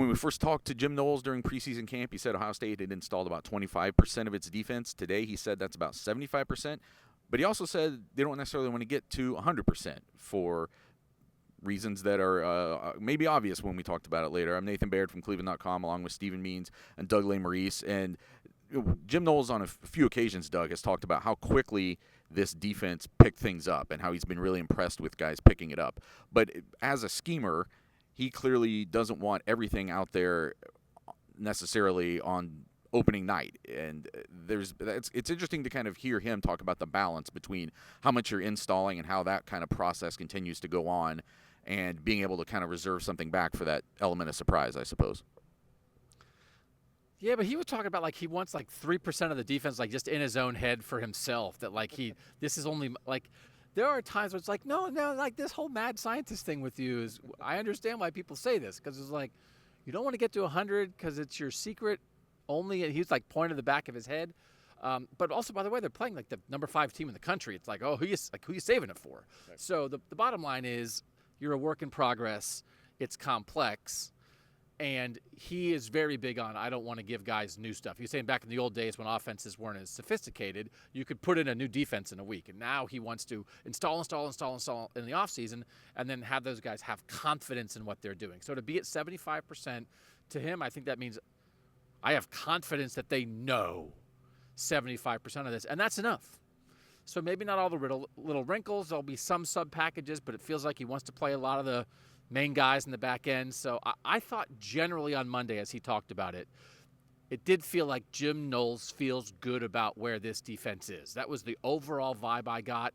when we first talked to Jim Knowles during preseason camp, he said Ohio State had installed about 25% of its defense. Today, he said that's about 75%. But he also said they don't necessarily want to get to 100% for reasons that are maybe obvious when we talked about it later. I'm Nathan Baird from cleveland.com, along with Stephen Means and Doug Lesmerises. And Jim Knowles, on a few occasions, Doug, has talked about how quickly this defense picked things up and how he's been really impressed with guys picking it up. But as a schemer, he clearly doesn't want everything out there necessarily on opening night. And it's interesting to kind of hear him talk about the balance between how much you're installing and how that kind of process continues to go on, and being able to kind of reserve something back for that element of surprise, I suppose. Yeah, but he was talking about like he wants like 3% of the defense like just in his own head for himself. That like this is only like there are times where it's like no, like this whole mad scientist thing with you is I understand why people say this, because it's like you don't want to get to 100 because it's your secret only. And he's like pointing to the back of his head. But also, by the way, they're playing like the number 5 team in the country. It's like, oh, who you saving it for? Right. So the bottom line is you're a work in progress. It's complex. And he is very big on, I don't want to give guys new stuff. He was saying back in the old days when offenses weren't as sophisticated, you could put in a new defense in a week. And now he wants to install in the offseason and then have those guys have confidence in what they're doing. So to be at 75% to him, I think that means I have confidence that they know 75% of this. And that's enough. So maybe not all the little wrinkles. There'll be some sub-packages, but it feels like he wants to play a lot of the main guys in the back end. So I thought generally on Monday as he talked about it, it did feel like Jim Knowles feels good about where this defense is. That was the overall vibe I got.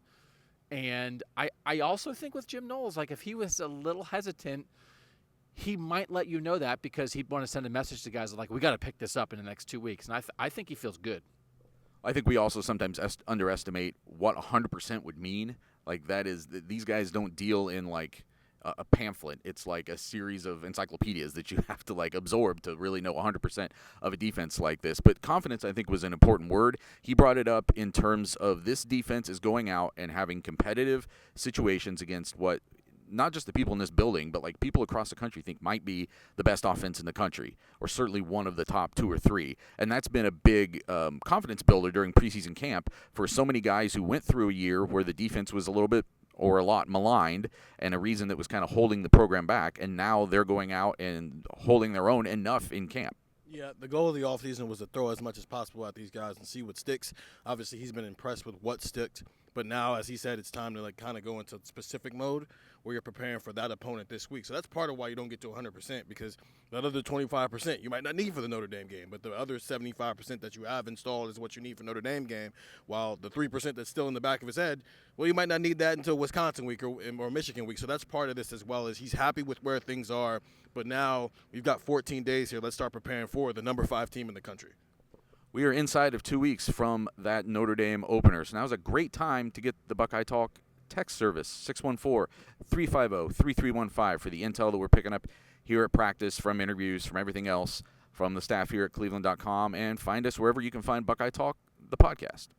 And I also think with Jim Knowles, like if he was a little hesitant, he might let you know that because he'd want to send a message to guys like, we got to pick this up in the next 2 weeks. And I think he feels good. I think we also sometimes underestimate what 100% would mean. Like that is, these guys don't deal in like a pamphlet. It's like a series of encyclopedias that you have to like absorb to really know 100% of a defense like this. But confidence, I think, was an important word. He brought it up in terms of this defense is going out and having competitive situations against what not just the people in this building, but like people across the country think might be the best offense in the country, or certainly one of the top 2 or 3. And that's been a big confidence builder during preseason camp for so many guys who went through a year where the defense was a little bit or a lot maligned and a reason that was kind of holding the program back. And now they're going out and holding their own enough in camp. Yeah, the goal of the offseason was to throw as much as possible at these guys and see what sticks. Obviously, he's been impressed with what sticked. But now, as he said, it's time to like kind of go into specific mode where you're preparing for that opponent this week. So that's part of why you don't get to 100%, because that other 25% you might not need for the Notre Dame game, but the other 75% that you have installed is what you need for Notre Dame game, while the 3% that's still in the back of his head, well, you might not need that until Wisconsin week or Michigan week. So that's part of this as well, is he's happy with where things are, but now we've got 14 days here. Let's start preparing for the number 5 team in the country. We are inside of 2 weeks from that Notre Dame opener. So now's a great time to get the Buckeye Talk text service, 614-350-3315, for the intel that we're picking up here at practice, from interviews, from everything else, from the staff here at cleveland.com. And find us wherever you can find Buckeye Talk, the podcast.